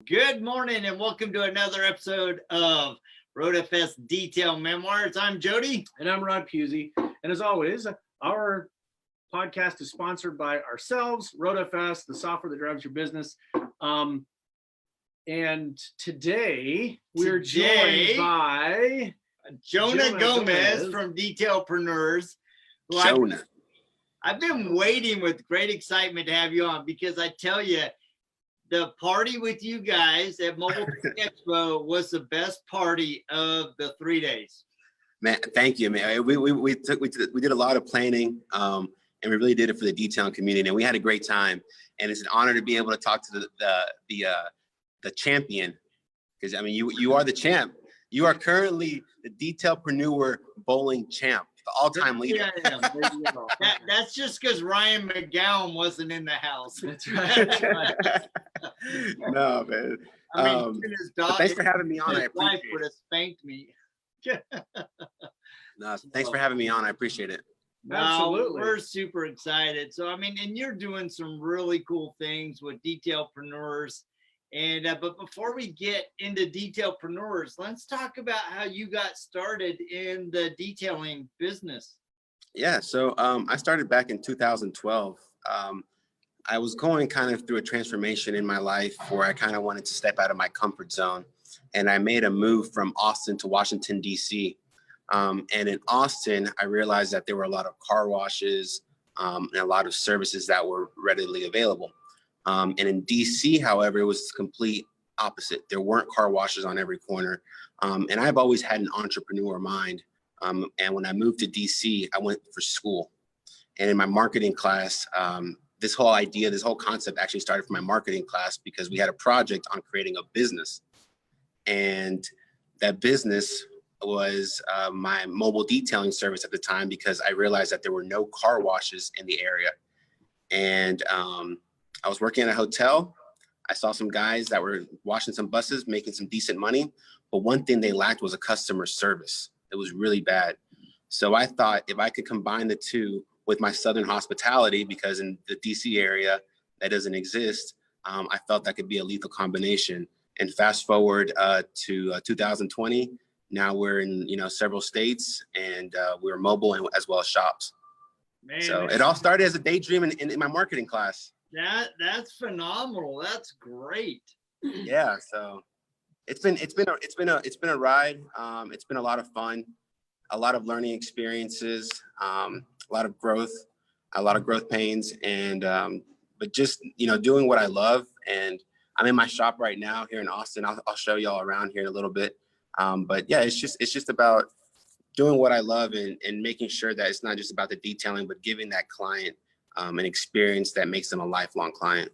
Good morning and welcome to another episode of RoadFS Detail Memoirs. I'm Jody. And I'm Rod Pusey. And as always, our podcast is sponsored by ourselves, RoadFS, the software that drives your business. And today we're joined by Jonah Gomez from Detailpreneurs. Jonah. I've been waiting with great excitement to have you on because I tell you, the party with you guys at Mobile Expo was the best party of the 3 days. Man, thank you, man. We did a lot of planning, and we really did it for the detailing community, and we had a great time. And it's an honor to be able to talk to the champion, because I mean, you are the champ. You are currently the Detailpreneur bowling champ, the all-time leader. Yeah, that's just because Ryan McGowan wasn't in the house. That's right. No, man. I mean, his daughter, thanks for having me on. I his wife appreciate would it. have spanked me. No, thanks for having me on. I appreciate it. Absolutely. We're super excited. So, I mean, and you're doing some really cool things with Detailpreneurs. And but before we get into Detailpreneurs, let's talk about how you got started in the detailing business. Yeah, so I started back in 2012. I was going kind of through a transformation in my life where I kind of wanted to step out of my comfort zone. And I made a move from Austin to Washington, D.C. And in Austin, I realized that there were a lot of car washes and a lot of services that were readily available. And in DC, however, it was complete opposite. There weren't car washes on every corner. And I've always had an entrepreneur mind. And when I moved to DC, I went for school. And in my marketing class, this whole concept actually started from my marketing class because we had a project on creating a business. And that business was my mobile detailing service at the time, because I realized that there were no car washes in the area. And I was working at a hotel. I saw some guys that were washing some buses, making some decent money. But one thing they lacked was a customer service. It was really bad. So I thought if I could combine the two with my Southern hospitality, because in the DC area that doesn't exist, I felt that could be a lethal combination. And fast forward to 2020, now we're in several states, and we're mobile and as well as shops. Man, so it all started as a daydream in my marketing class. That's phenomenal. That's great. Yeah, so it's been a ride. It's been a lot of fun, a lot of learning experiences, a lot of growth pains, and but just doing what I love. And I'm in my shop right now here in Austin. I'll show y'all around here in a little bit. But yeah, it's just about doing what I love and making sure that it's not just about the detailing, but giving that client an experience that makes them a lifelong client.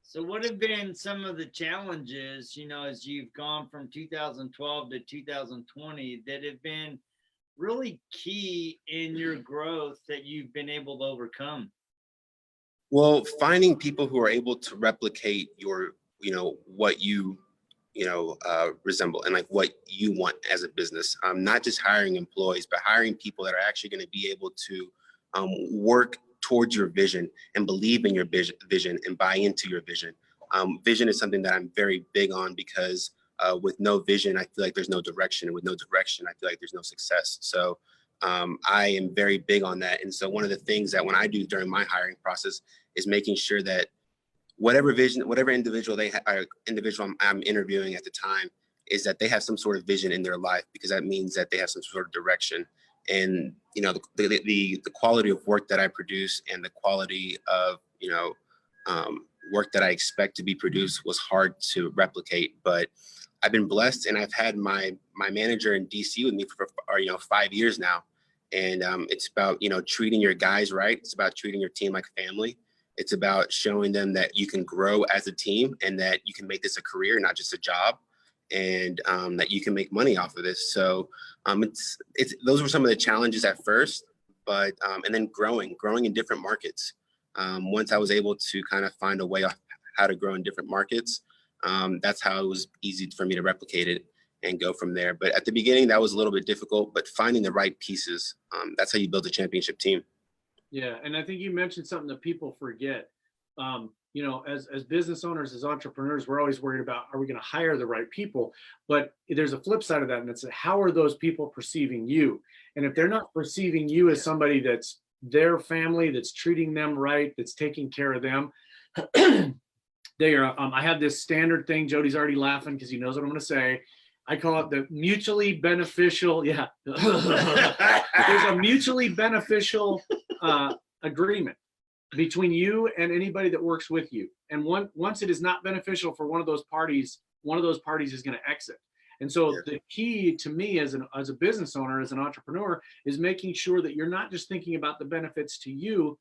So what have been some of the challenges, as you've gone from 2012 to 2020 that have been really key in your growth that you've been able to overcome? Well, finding people who are able to replicate your, what you resemble and like what you want as a business. Not just hiring employees, but hiring people that are actually going to be able to work towards your vision and believe in your vision and buy into your vision. Vision is something that I'm very big on, because with no vision, I feel like there's no direction. And with no direction, I feel like there's no success. So I am very big on that. And so one of the things that when I do during my hiring process is making sure that whatever individual I'm interviewing at the time, is that they have some sort of vision in their life, because that means that they have some sort of direction. And the quality of work that I produce and the quality of work that I expect to be produced was hard to replicate. But I've been blessed, and I've had my manager in DC with me for 5 years now. And it's about treating your guys right. It's about treating your team like family. It's about showing them that you can grow as a team and that you can make this a career, not just a job, and that you can make money off of this. So those were some of the challenges at first, but and then growing in different markets. Once I was able to kind of find a way of how to grow in different markets, that's how it was easy for me to replicate it and go from there. But at the beginning, that was a little bit difficult, but finding the right pieces, that's how you build a championship team. Yeah, and I think you mentioned something that people forget. you know, as business owners, as entrepreneurs, we're always worried about, are we going to hire the right people? But there's a flip side of that, and it's how are those people perceiving you? And if they're not perceiving you as somebody that's their family, that's treating them right, that's taking care of them, they are. I have this standard thing. Jody's already laughing because he knows what I'm going to say. I call it the mutually beneficial. Yeah, there's a mutually beneficial agreement between you and anybody that works with you. And once it is not beneficial for one of those parties is going to exit. And so the key to me as a business owner, as an entrepreneur, is making sure that you're not just thinking about the benefits to you,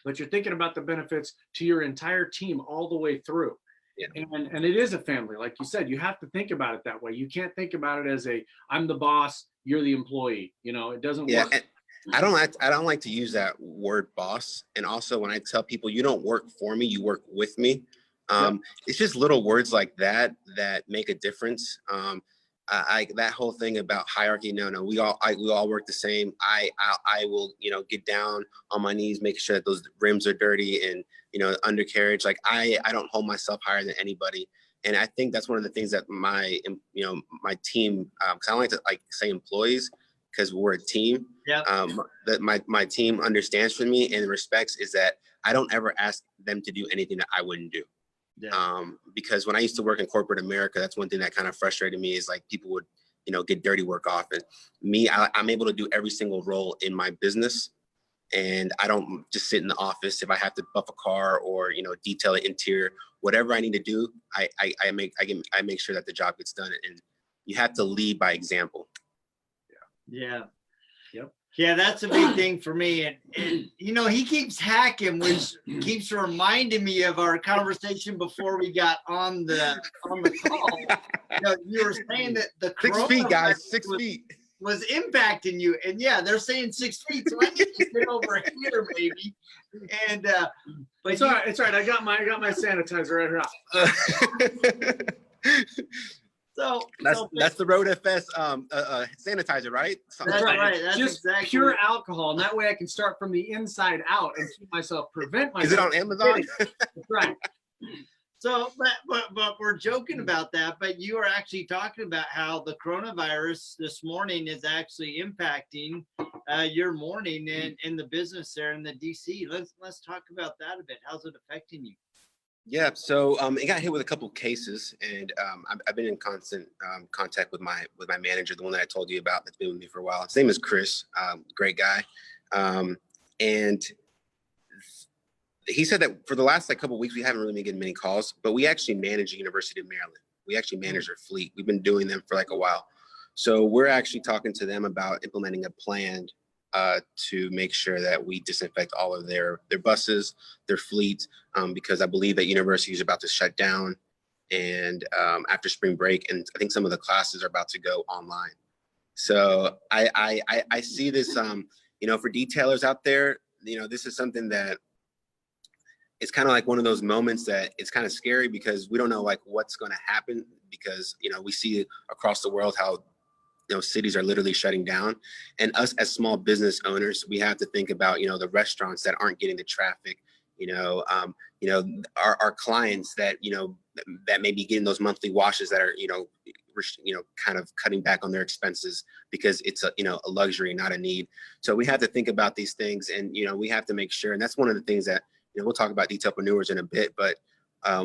but you're thinking about the benefits to your entire team all the way through. Yeah. And it is a family. Like you said, you have to think about it that way. You can't think about it as I'm the boss, you're the employee. You know, it doesn't work. And I don't like to use that word boss. And also when I tell people you don't work for me, you work with me. It's just little words like that make a difference. That whole thing about hierarchy, no, we all work the same. I will, you know, get down on my knees, making sure that those rims are dirty and, you know, undercarriage. Like I don't hold myself higher than anybody. And I think that's one of the things that my team, cause I don't like to say employees, because we're a team. Yeah. That my team understands from me and respects is that I don't ever ask them to do anything that I wouldn't do. Yeah. Because when I used to work in corporate America, that's one thing that kind of frustrated me is like people would, you know, get dirty work off. And me, I'm able to do every single role in my business. And I don't just sit in the office. If I have to buff a car or, you know, detail an interior, whatever I need to do, I make sure that the job gets done. And you have to lead by example. Yeah. Yep. Yeah, that's a big thing for me. And you know, he keeps hacking, which keeps reminding me of our conversation before we got on the call. You know, you were saying that the 6 feet, guys, 6 feet was impacting you. And yeah, they're saying 6 feet. So I need to get over here, maybe. And but it's all right. It's all right. I got my sanitizer right here. So that's the RoadFS sanitizer, right? That's right. That's just exactly pure alcohol, and that way I can start from the inside out and prevent myself. Is it on Amazon? That's right. So, but we're joking about that. But you are actually talking about how the coronavirus this morning is actually impacting your morning in the business there in the DC. Let's talk about that a bit. How's it affecting you? Yeah, so it got hit with a couple of cases, and I've been in constant contact with my manager, the one that I told you about, that's been with me for a while. His name is Chris, great guy, and he said that for the last couple of weeks we haven't really been getting many calls, but we actually manage the University of Maryland. We actually manage their fleet. We've been doing them for like a while, so we're actually talking to them about implementing a plan to make sure that we disinfect all of their buses, their fleet, because I believe that university is about to shut down and after spring break, and I think some of the classes are about to go online. So I see this, you know, for detailers out there, you know, this is something that it's kind of like one of those moments that it's kind of scary because we don't know like what's going to happen, because, you know, we see across the world how, you know, cities are literally shutting down, and us as small business owners, we have to think about, you know, the restaurants that aren't getting the traffic, you know, our clients that, you know, that may be getting those monthly washes that are, you know, kind of cutting back on their expenses because it's a, you know, a luxury, not a need. So we have to think about these things, and, you know, we have to make sure, and that's one of the things that, you know, we'll talk about Detailpreneurs in a bit, but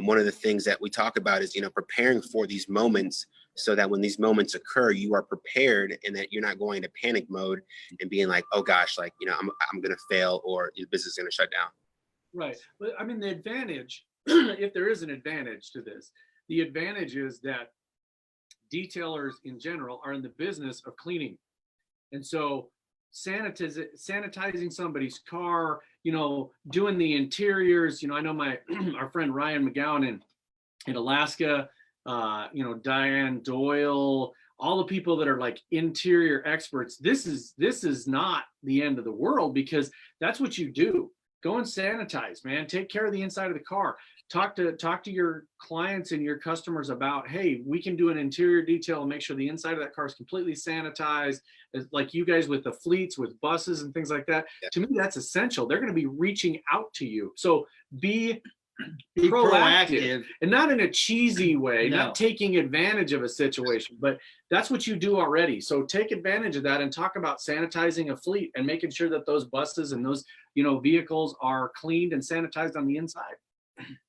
one of the things that we talk about is, you know, preparing for these moments, so that when these moments occur, you are prepared and that you're not going into panic mode and being like, oh gosh, like, you know, I'm going to fail or the business is going to shut down. Right. But I mean, the advantage, if there is an advantage to this, the advantage is that detailers in general are in the business of cleaning. And so sanitizing somebody's car, you know, doing the interiors, you know, I know our friend Ryan McGowan in Alaska, you know, Diane Doyle, all the people that are like interior experts. This is not the end of the world, because that's what you do. Go and sanitize, man. Take care of the inside of the car. Talk to your clients and your customers about, hey, we can do an interior detail and make sure the inside of that car is completely sanitized, like you guys with the fleets, with buses and things like that. Yeah. To me, that's essential. They're going to be reaching out to you. So be Be proactive, and not in a cheesy way, No. not taking advantage of a situation, but that's what you do already. So take advantage of that and talk about sanitizing a fleet and making sure that those buses and those, vehicles are cleaned and sanitized on the inside.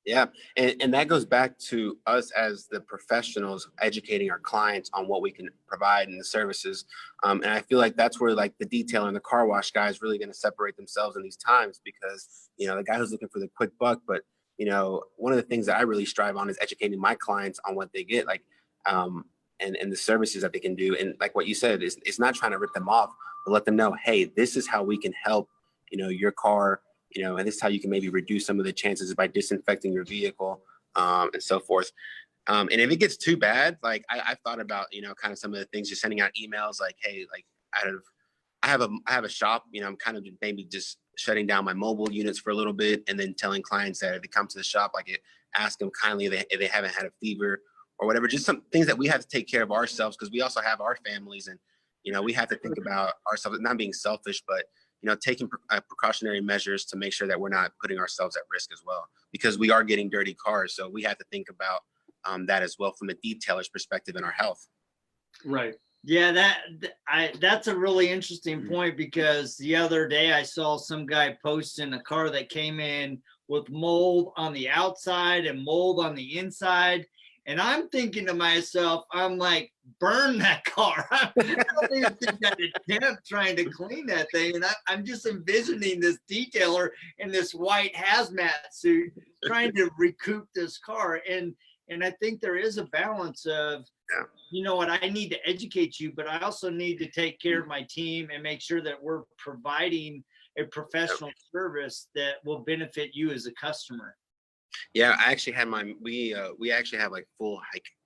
Yeah, and that goes back to us as the professionals educating our clients on what we can provide and the services. And I feel like that's where like the detail and the car wash guy is really going to separate themselves in these times, because the guy who's looking for the quick buck, but one of the things that I really strive on is educating my clients on what they get, like and the services that they can do. And like what you said, is it's not trying to rip them off, but let them know, hey, this is how we can help your car. And this is how you can maybe reduce some of the chances by disinfecting your vehicle, and so forth. And if it gets too bad, like I've thought about, kind of some of the things, just sending out emails like, hey, like I have a shop, I'm kind of maybe just shutting down my mobile units for a little bit, and then telling clients that if they come to the shop, like ask them kindly if they haven't had a fever or whatever, just some things that we have to take care of ourselves, because we also have our families, and, we have to think about ourselves, not being selfish, but taking precautionary measures to make sure that we're not putting ourselves at risk as well, because we are getting dirty cars. So we have to think about that as well from a detailer's perspective in our health. Right. Yeah, that's a really interesting point, because the other day I saw some guy posting a car that came in with mold on the outside and mold on the inside. And I'm thinking to myself, I'm like, burn that car. I don't even think that attempt trying to clean that thing. And I'm just envisioning this detailer in this white hazmat suit trying to recoup this car. And I think there is a balance of, you know what, I need to educate you, but I also need to take care of my team and make sure that we're providing a professional service that will benefit you as a customer. Yeah, I actually had we actually have like full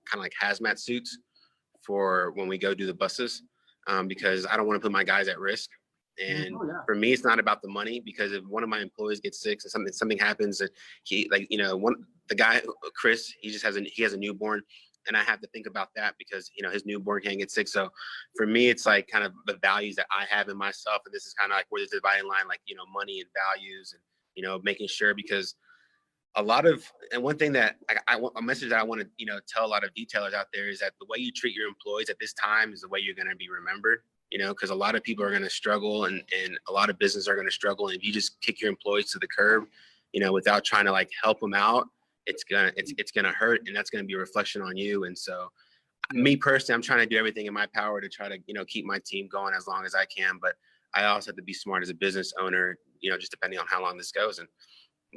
kind of like hazmat suits for when we go do the buses, because I don't want to put my guys at risk. And for me, it's not about the money, because if one of my employees gets sick and something happens, that the guy, Chris, he has a newborn, and I have to think about that, because his newborn can't get sick. So for me, it's like kind of the values that I have in myself, and this is kind of like where the dividing line, like money and values, and making sure, because and one thing that a message that I want to tell a lot of detailers out there is that the way you treat your employees at this time is the way you're going to be remembered. Because a lot of people are going to struggle, and a lot of businesses are going to struggle, and if you just kick your employees to the curb, without trying to like help them out, it's gonna hurt, and that's gonna be a reflection on you. And so, me personally, I'm trying to do everything in my power to try to keep my team going as long as I can, but I also have to be smart as a business owner, just depending on how long this goes. And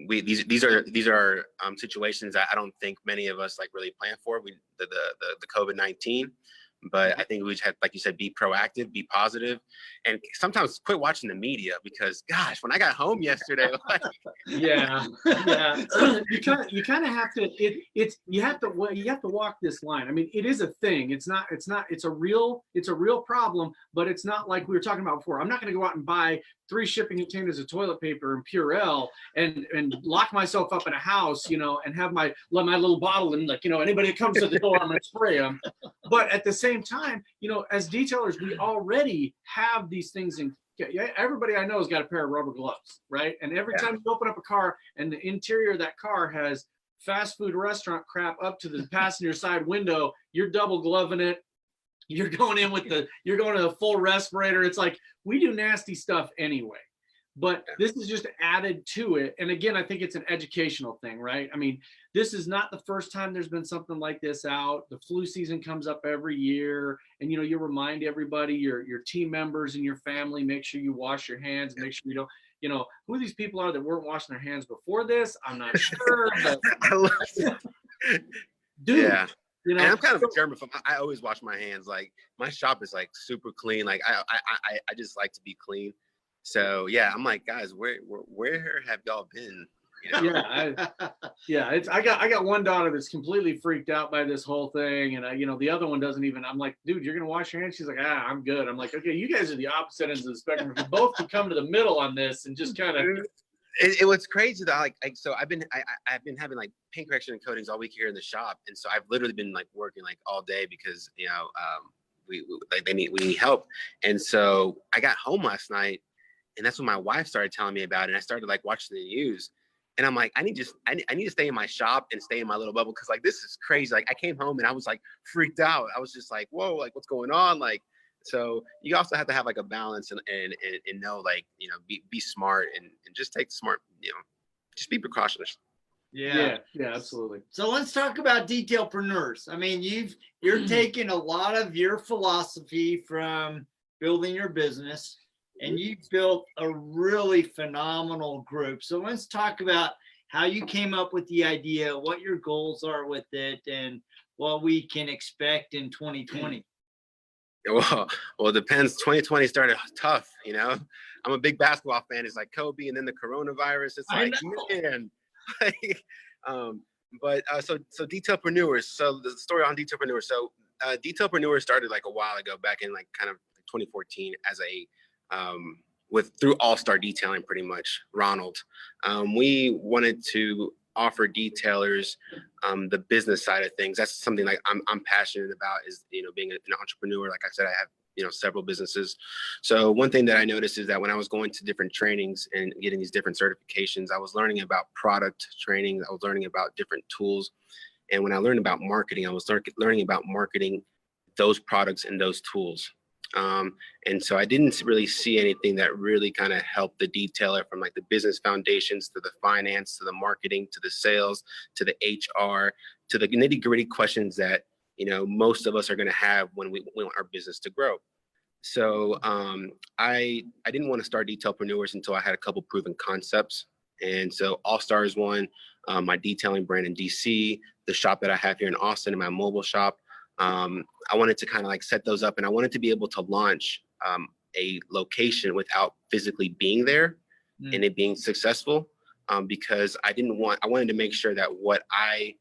these are situations that I don't think many of us like really plan for. The COVID-19. But I think we just have, like you said, be proactive, be positive, and sometimes quit watching the media, because gosh, when I got home yesterday, like, you kind of have to, you have to walk this line. I mean, it is a thing. It's a real problem, but it's not like we were talking about before. I'm not going to go out and buy 3 shipping containers of toilet paper and Purell and lock myself up in a house, and have my little bottle, and like, anybody that comes to the door, I'm going to spray them. But at the same time, as detailers, we already have these things in. Everybody I know has got a pair of rubber gloves, right? And every time you open up a car and the interior of that car has fast food restaurant crap up to the passenger side window, you're double gloving it. You're going to a full respirator. It's like, we do nasty stuff anyway, but this is just added to it. And again, I think it's an educational thing, right? I mean, this is not the first time there's been something like this out. The flu season comes up every year, and you remind everybody, your team members and your family, make sure you wash your hands, make sure you don't, who these people are that weren't washing their hands before this, I'm not sure. But dude, yeah. And I'm kind of a germaphobe. I always wash my hands. Like, my shop is like super clean. Like I just like to be clean. So yeah, I'm like, guys, where have y'all been? I got one daughter that's completely freaked out by this whole thing, and the other one doesn't even. I'm like, dude, you're gonna wash your hands? She's like, I'm good. I'm like, okay, you guys are the opposite ends of the spectrum. You both can come to the middle on this and just kind of. It was crazy that like so I've been having like paint correction and coatings all week here in the shop, and so I've literally been like working like all day, because we need help. And so I got home last night, and that's when my wife started telling me about it, and I started like watching the news, And I'm like, I need to stay in my shop and stay in my little bubble. Cause like, this is crazy. Like I came home and I was like freaked out. I was just like, whoa, like what's going on? Like, so you also have to have like a balance and know, like, you know, be smart and just take smart, you know, just be precautious. Yeah, absolutely. So let's talk about Detailpreneurs. I mean, you're taking a lot of your philosophy from building your business, and you've built a really phenomenal group. So let's talk about how you came up with the idea, what your goals are with it, and what we can expect in 2020. Well, it depends. 2020 started tough, you know. I'm a big basketball fan. It's like Kobe, and then the coronavirus. It's like, man. So Detailpreneurs. So the story on Detailpreneurs. So Detailpreneurs started like a while ago, back in like kind of 2014, as a through All-Star Detailing, pretty much. Ronald. We wanted to offer detailers the business side of things. That's something like I'm passionate about, is, you know, being an entrepreneur. Like I said, I have, you know, several businesses. So one thing that I noticed is that when I was going to different trainings and getting these different certifications, I was learning about product training. I was learning about different tools. And when I learned about marketing, I was learning about marketing those products and those tools. And so I didn't really see anything that really kind of helped the detailer, from like the business foundations to the finance, to the marketing, to the sales, to the HR, to the nitty gritty questions that, you know, most of us are going to have when we want our business to grow. So I didn't want to start Detailpreneurs until I had a couple proven concepts. And so All Star is one, my detailing brand in DC, the shop that I have here in Austin, and my mobile shop. I wanted to kind of like set those up, and I wanted to be able to launch a location without physically being there and it being successful, because I wanted to make sure that what I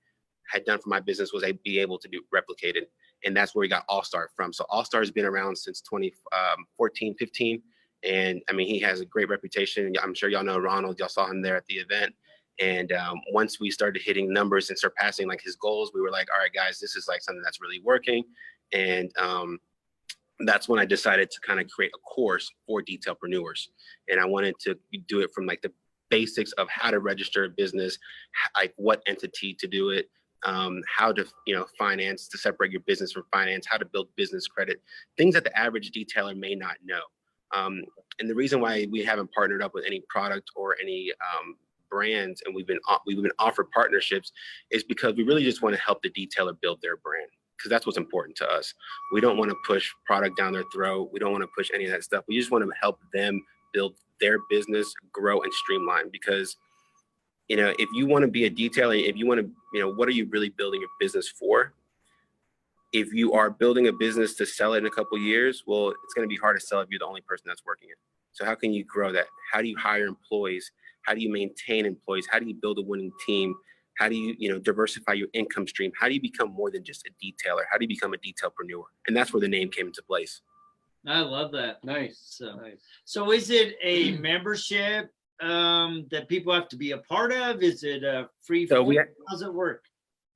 had done for my business was be able to be replicated. And that's where we got All Star from. So All Star has been around since 2014, 15. And I mean, he has a great reputation. I'm sure y'all know Ronald. Y'all saw him there at the event. And once we started hitting numbers and surpassing like his goals, we were like, all right, guys, this is like something that's really working. And that's when I decided to kind of create a course for Detailpreneurs. And I wanted to do it from like the basics of how to register a business, like what entity to do it, how to, you know, finance, to separate your business from finance, how to build business credit, things that the average detailer may not know. And the reason why we haven't partnered up with any product or any brands, and we've been offered partnerships, is because we really just want to help the detailer build their brand, because that's what's important to us. We don't want to push product down their throat. We don't want to push any of that stuff. We just want to help them build their business, grow, and streamline. Because, you know, if you want to be a detailer, if you want to, you know, what are you really building your business for? If you are building a business to sell it in a couple of years, well, it's going to be hard to sell if you're the only person that's working it. So how can you grow that? How do you hire employees? How do you maintain employees? How do you build a winning team? How do you, you know, diversify your income stream? How do you become more than just a detailer? How do you become a detailpreneur? And that's where the name came into place. I love that. Nice. So is it a membership that people have to be a part of? Is it a free? So how does it work?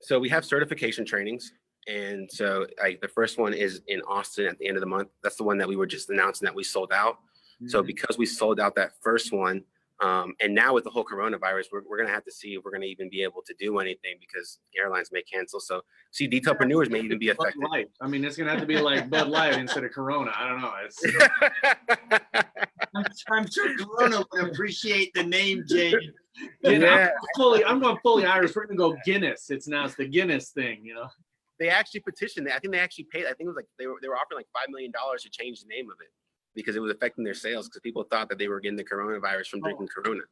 So we have certification trainings. And so the first one is in Austin at the end of the month. That's the one that we were just announcing that we sold out. Mm-hmm. So because we sold out that first one, and now with the whole coronavirus, we're going to have to see if we're going to even be able to do anything, because airlines may cancel. So see, Detailpreneurs may even be affected. I mean, it's going to have to be like Bud Light instead of Corona. I don't know. I'm sure Corona would appreciate the name change. Yeah. I'm going fully Irish. We're going to go Guinness. It's the Guinness thing, you know. They actually petitioned. I think they actually paid. I think it was like they were offering like $5 million to change the name of it, because it was affecting their sales, because people thought that they were getting the coronavirus from drinking Corona.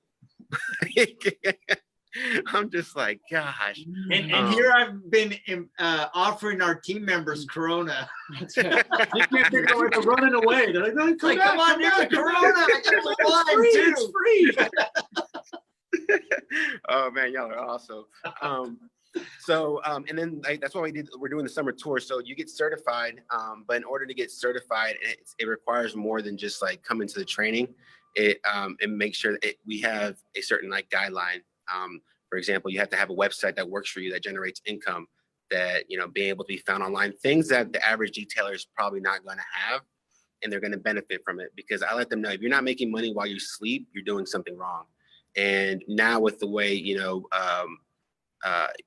I'm just like, gosh. And here I've been offering our team members Corona. They can't figure out where they're running away. They're like, come on, there's a Corona. I got my wine too. It's free. Oh man, y'all are awesome. And then that's why we're doing the summer tour. So you get certified, but in order to get certified, it requires more than just like coming to the training. It makes sure that we have a certain like guideline. For example, you have to have a website that works for you, that generates income, that, you know, being able to be found online, things that the average detailer is probably not going to have, and they're going to benefit from it. Because I let them know, if you're not making money while you sleep, you're doing something wrong. And now with the way,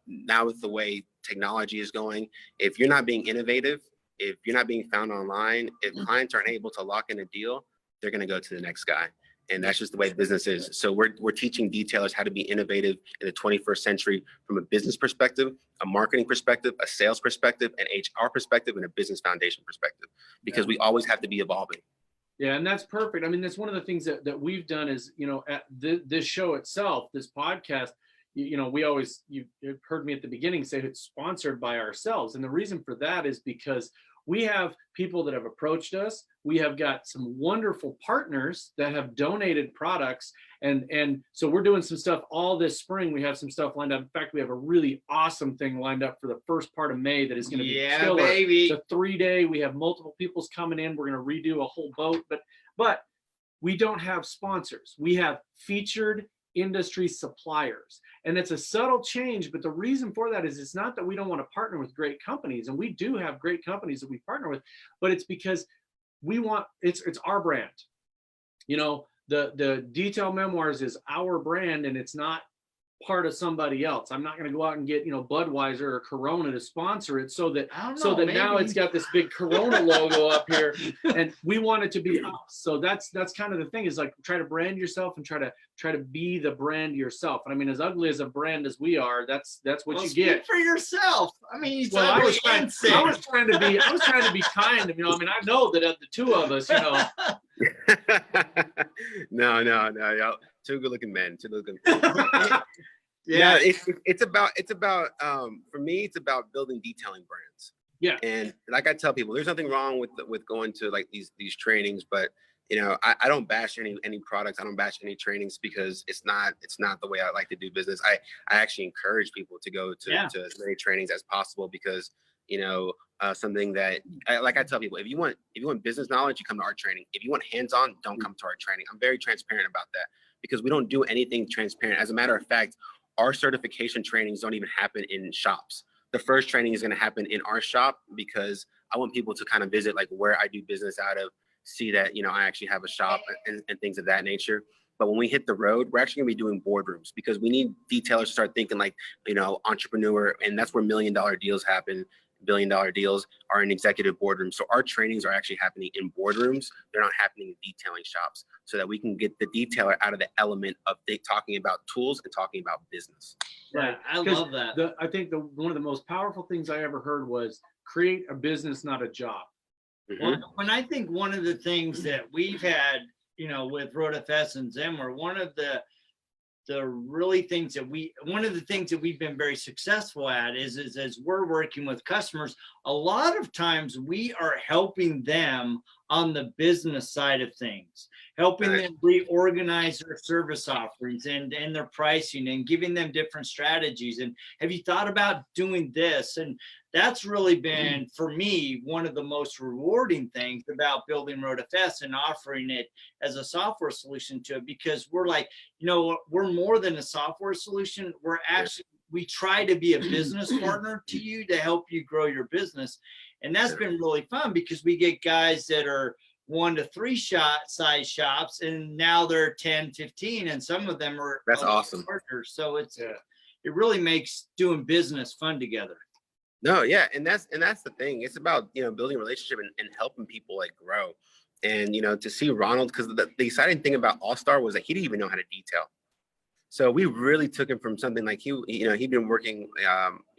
now with the way technology is going, if you're not being innovative, if you're not being found online, if clients aren't able to lock in a deal, they're going to go to the next guy. And that's just the way business is. So we're teaching detailers how to be innovative in the 21st century from a business perspective, a marketing perspective, a sales perspective, an HR perspective, and a business foundation perspective, because we always have to be evolving. Yeah, and that's perfect. I mean, that's one of the things that we've done is, at this show itself, this podcast, we always, you've heard me at the beginning say it's sponsored by ourselves. And the reason for that is because we have people that have approached us. We have got some wonderful partners that have donated products. And so we're doing some stuff all this spring. We have some stuff lined up. In fact, we have a really awesome thing lined up for the first part of May that is going to be killer. Baby. It's a 3-day. We have multiple people's coming in. We're going to redo a whole boat, but we don't have sponsors. We have featured industry suppliers. And it's a subtle change, but the reason for that is it's not that we don't want to partner with great companies, and we do have great companies that we partner with, but it's because we want, it's our brand. The Detail Memoirs is our brand, and it's not part of somebody else. I'm not going to go out and get Budweiser or Corona to sponsor it so that now it's got this big Corona logo up here, and we want it to be us. So that's kind of the thing, is like, try to brand yourself and try to be the brand yourself. And I mean, as ugly as a brand as we are, that's what you get. Speak for yourself. I mean, I was trying to be kind. I know that of the two of us, No, y'all, two good-looking men. Yeah, it's about for me, it's about building detailing brands. Yeah. And like I tell people, there's nothing wrong with going to like these trainings, but I don't bash any products. I don't bash any trainings, because it's not the way I like to do business. I actually encourage people to go to as many trainings as possible, because something that like I tell people, if you want business knowledge, you come to our training. If you want hands-on, don't come to our training. I'm very transparent about that, because we don't do anything transparent. As a matter of fact, our certification trainings don't even happen in shops. The first training is going to happen in our shop, because I want people to kind of visit like where I do business out of, see that, I actually have a shop and things of that nature. But when we hit the road, we're actually going to be doing boardrooms, because we need detailers to start thinking like, entrepreneur. And that's where $1 million deals happen. $1 billion deals are in executive boardrooms. So our trainings are actually happening in boardrooms. They're not happening in detailing shops, so that we can get the detailer out of the element of talking about tools and talking about business. Right. I love that. I think one of the most powerful things I ever heard was create a business, not a job. Mm-hmm. When I think one of the things that we've had, with RoadFS and Zenware, one of the things that we've been very successful at is as we're working with customers, a lot of times we are helping them on the business side of things, helping them reorganize their service offerings and their pricing, and giving them different strategies. And have you thought about doing this? And that's really been, for me, one of the most rewarding things about building RoadFS and offering it as a software solution to it, because we're like, we're more than a software solution. We're actually, we try to be a business partner to you to help you grow your business. And that's been really fun, because we get guys that are 1 to 3 size shops, and now they're 10, 15, and some of them are awesome partners. So it really makes doing business fun together. No, yeah, and that's the thing. It's about building a relationship and helping people like grow. And to see Ronald, because the exciting thing about All Star was that he didn't even know how to detail. So we really took him from something like he'd been working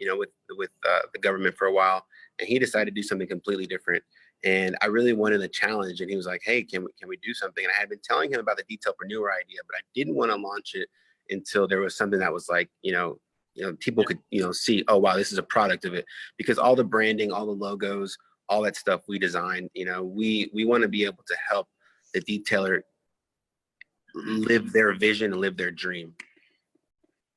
with the government for a while, and he decided to do something completely different. And I really wanted a challenge, and he was like, "Hey, can we do something?" And I had been telling him about the Detailpreneur idea, but I didn't want to launch it until there was something that was like people could see, oh wow, this is a product of it, because all the branding, all the logos, all that stuff we designed. We want to be able to help the detailer live their vision and live their dream.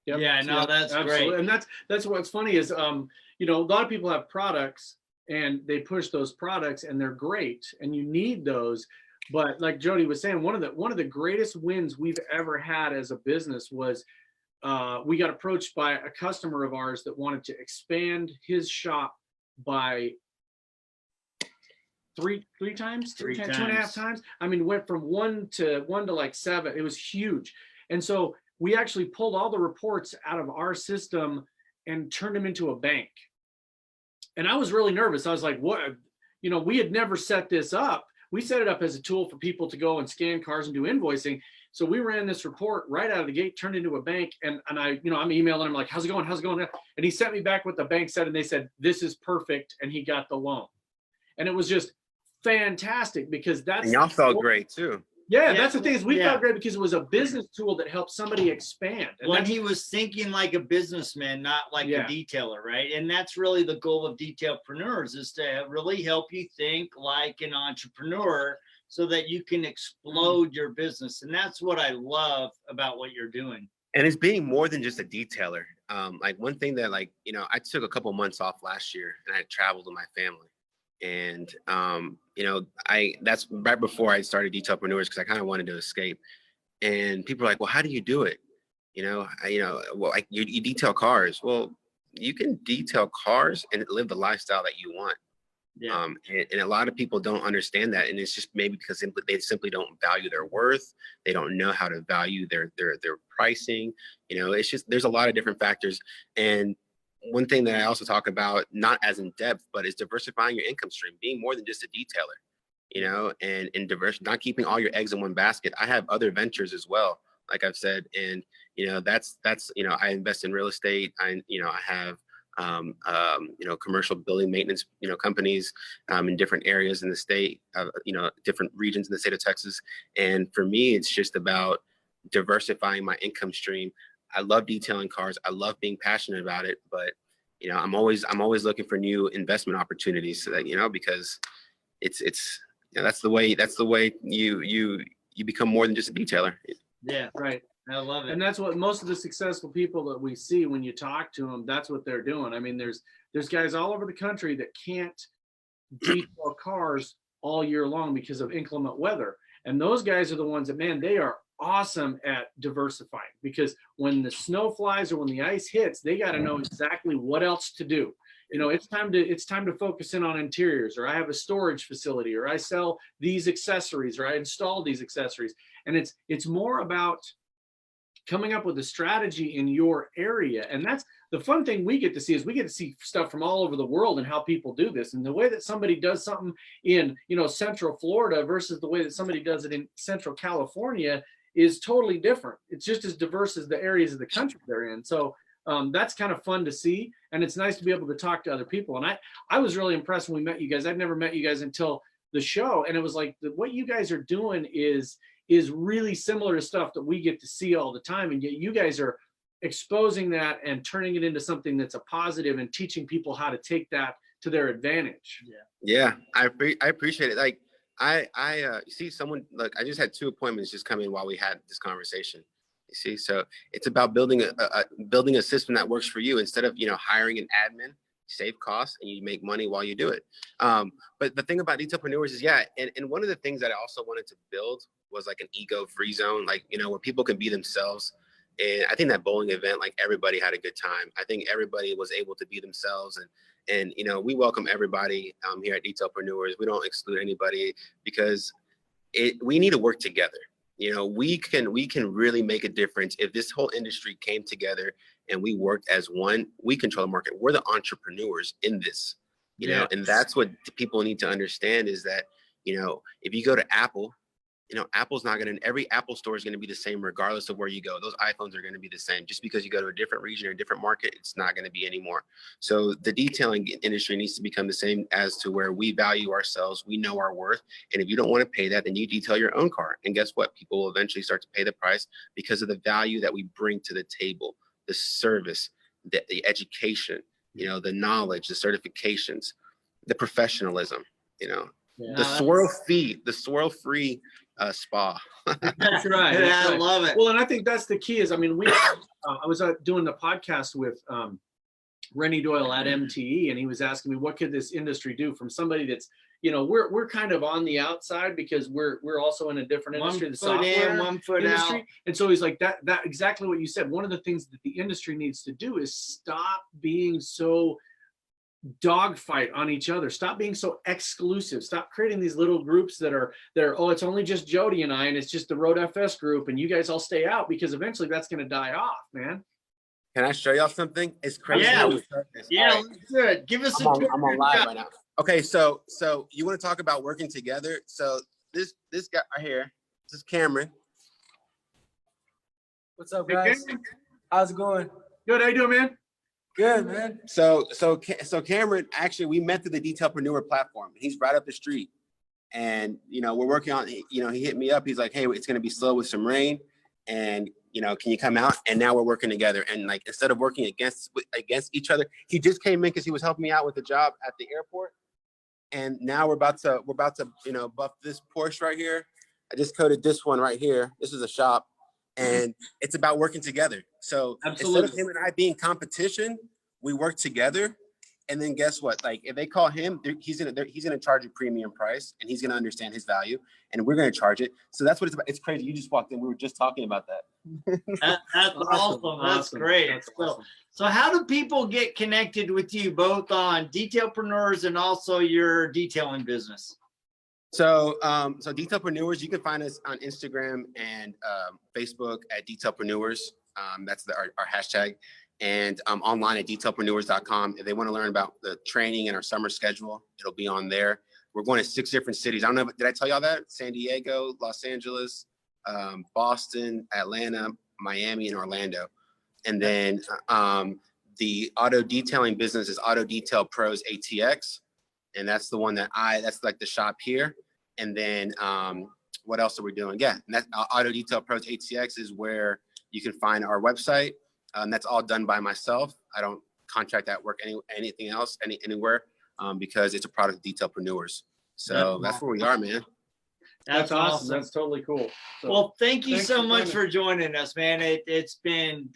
Yep. Yeah, no, that's absolutely. great. And that's what's funny is, a lot of people have products and they push those products and they're great and you need those. But like Jody was saying, one of the greatest wins we've ever had as a business was we got approached by a customer of ours that wanted to expand his shop by three times, 2.5 times. I mean, went from one to like 7. It was huge. And so we actually pulled all the reports out of our system and turned them into a bank. And I was really nervous. I was like, what? You know, we had never set this up. We set it up as a tool for people to go and scan cars and do invoicing. So we ran this report right out of the gate, turned into a bank. And I, you know, I'm emailing him like, how's it going? How's it going? And he sent me back what the bank said. And they said, this is perfect. And he got the loan. And it was just fantastic because that's. And y'all felt great too. Yeah, that's the thing is we felt great because it was a business tool that helped somebody expand. And when he was thinking like a businessman, not like a detailer, right? And that's really the goal of Detailpreneurs, is to really help you think like an entrepreneur so that you can explode your business. And that's what I love about what you're doing. And it's being more than just a detailer. Like one thing that, like, you know, I took a couple months off last year and I traveled with my family. And, you know, that's right before I started Detailpreneurs, because I kind of wanted to escape. And people are like, well, how do you do it? You know, well, like you detail cars. Well, you can detail cars and live the lifestyle that you want. Yeah. And a lot of people don't understand that. And it's just maybe because they simply don't value their worth. They don't know how to value their pricing. You know, it's just, there's a lot of different factors. And one thing that I also talk about, not as in depth, but is diversifying your income stream, being more than just a detailer, you know, and not keeping all your eggs in one basket. I have other ventures as well, like I've said, and, you know, that's, you know, I invest in real estate. I have, you know, commercial building maintenance, you know, companies in different areas in the state, you know, different regions in the state of Texas. And for me, it's just about diversifying my income stream. I love detailing cars. I love being passionate about it, but, you know, I'm always looking for new investment opportunities so that, you know, because it's, you know, that's the way you become more than just a detailer. Yeah. Right. I love it. And that's what most of the successful people that we see, when you talk to them, that's what they're doing. I mean, there's guys all over the country that can't detail cars all year long because of inclement weather. And those guys are the ones that, man, they are awesome at diversifying, because when the snow flies or when the ice hits, they got to know exactly what else to do. You know, it's time to focus in on interiors, or I have a storage facility, or I sell these accessories, or I install these accessories. And it's more about coming up with a strategy in your area. And that's the fun thing we get to see, is we get to see stuff from all over the world and how people do this. And the way that somebody does something in, you know, Central Florida versus the way that somebody does it in Central California is totally different. It's just as diverse as the areas of the country they're in. So that's kind of fun to see. And it's nice to be able to talk to other people. And I was really impressed when we met you guys. I'd never met you guys until the show. And it was like, what you guys are doing is really similar to stuff that we get to see all the time. And yet you guys are exposing that and turning it into something that's a positive and teaching people how to take that to their advantage. Yeah. I appreciate it. Like I see someone, look, I just had 2 appointments just come in while we had this conversation. You see, so it's about building a system that works for you, instead of, you know, hiring an admin. Save costs and you make money while you do it. But the thing about Detailpreneurs is, and one of the things that I also wanted to build was like an ego-free zone, like, you know, where people can be themselves. And I think that bowling event, like, everybody had a good time. I think everybody was able to be themselves, and you know, we welcome everybody here at Detailpreneurs. We don't exclude anybody, because we need to work together. You know, we can really make a difference if this whole industry came together and we worked as one. We control the market. We're the entrepreneurs in this, you know, and that's what people need to understand, is that, you know, if you go to Apple, you know, Apple's not going to, every Apple store is going to be the same regardless of where you go. Those iPhones are going to be the same. Just because you go to a different region or a different market, it's not going to be anymore. So the detailing industry needs to become the same, as to where we value ourselves. We know our worth. And if you don't want to pay that, then you detail your own car. And guess what? People will eventually start to pay the price because of the value that we bring to the table, the service, the education, you know, the knowledge, the certifications, the professionalism, you know. The swirl-free spa. That's right. I love it. Well, and I think that's the key is, I mean, I was doing the podcast with Rennie Doyle at MTE, and he was asking me, what could this industry do, from somebody that's, you know, we're kind of on the outside because we're also in a different industry, the software industry. And so he's like, that exactly what you said. One of the things that the industry needs to do is stop being so dogfight on each other. Stop being so exclusive. Stop creating these little groups that are, oh, it's only just Jody and I, and it's just the RoadFS group, and you guys all stay out, because eventually that's going to die off, man. Can I show y'all something? It's crazy. Yeah. how we start this. Yeah, All right. let's do it. Give us I'm on live right now. Okay, so you want to talk about working together? So this guy right here, this is Cameron. What's up, guys? How's it going? Good. How you doing, man? Good, man. So Cameron, actually, we met through the Detailpreneur platform. He's right up the street, and we're working on. He hit me up. He's like, "Hey, it's gonna be slow with some rain, and can you come out?" And now we're working together. And like, instead of working against each other, he just came in because he was helping me out with a job at the airport. And now we're about to buff this Porsche right here. I just coated this one right here. This is a shop. And it's about working together. So instead of him and I being competition, we work together. And then guess what? Like, if they call him, he's gonna charge a premium price, and he's gonna understand his value, and we're gonna charge it. So that's what it's about. It's crazy. You just walked in. We were just talking about that. That's awesome. That's great. That's awesome. So how do people get connected with you, both on Detailpreneurs and also your detailing business? So Detailpreneurs, you can find us on Instagram and Facebook at Detailpreneurs. That's our hashtag. And online at detailpreneurs.com. If they want to learn about the training and our summer schedule, it'll be on there. We're going to 6 different cities. I don't know, did I tell y'all that? San Diego, Los Angeles, Boston, Atlanta, Miami, and Orlando. And then the auto detailing business is Auto Detail Pros ATX. And that's the one that's like the shop here. And then what else are we doing? Yeah, and that Auto Detail Pros ATX is where you can find our website. That's all done by myself. I don't contract that work anything else anywhere because it's a product of Detailpreneurs. So that's where we are, man. That's awesome. That's totally cool. So, well, thank you so much coming. for joining us, man. It's been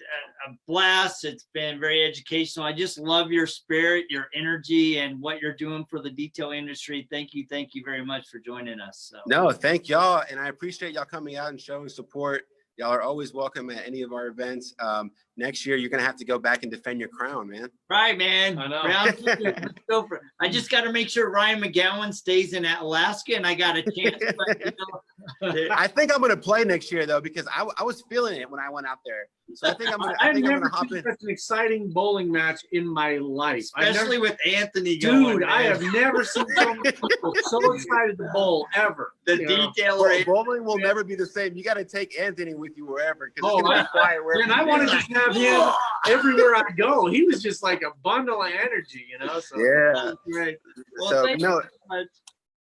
a blast. It's been very educational. I just love your spirit, your energy, and what you're doing for the detail industry. Thank you very much for joining us. So. No, thank y'all, and I appreciate y'all coming out and showing support. Y'all are always welcome at any of our events. Next year, you're gonna have to go back and defend your crown, man. Right, man. I know. Round 2. Let's go for it. I just got to make sure Ryan McGowan stays in Alaska, and I got a chance. But, I think I'm gonna play next year though, because I was feeling it when I went out there. So I think I'm gonna. I've never hop seen in. such an exciting bowling match in my life. especially with Anthony going. Dude, I man. have never seen so many people so excited to bowl ever. The You know? detailer. Bowling will never be the same. You got to take Anthony with you wherever. Oh, Wherever and I want to just have him everywhere I go. He was just like a bundle of energy, So. Yeah. Great. Well, So, thank you so much.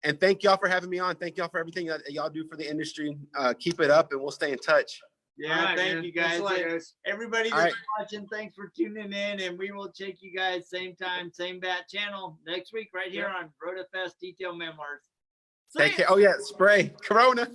And thank y'all for having me on. Thank y'all for everything that y'all do for the industry. Keep it up, and we'll stay in touch. Yeah, All right, thank man. you Thanks guys. a lot, guys. Everybody All that's right. watching, thanks for tuning in, and we will check you guys same time, same bat channel next week right here on RoadFS Detail Memoirs. See Take ya. care. Oh yeah, spray Corona.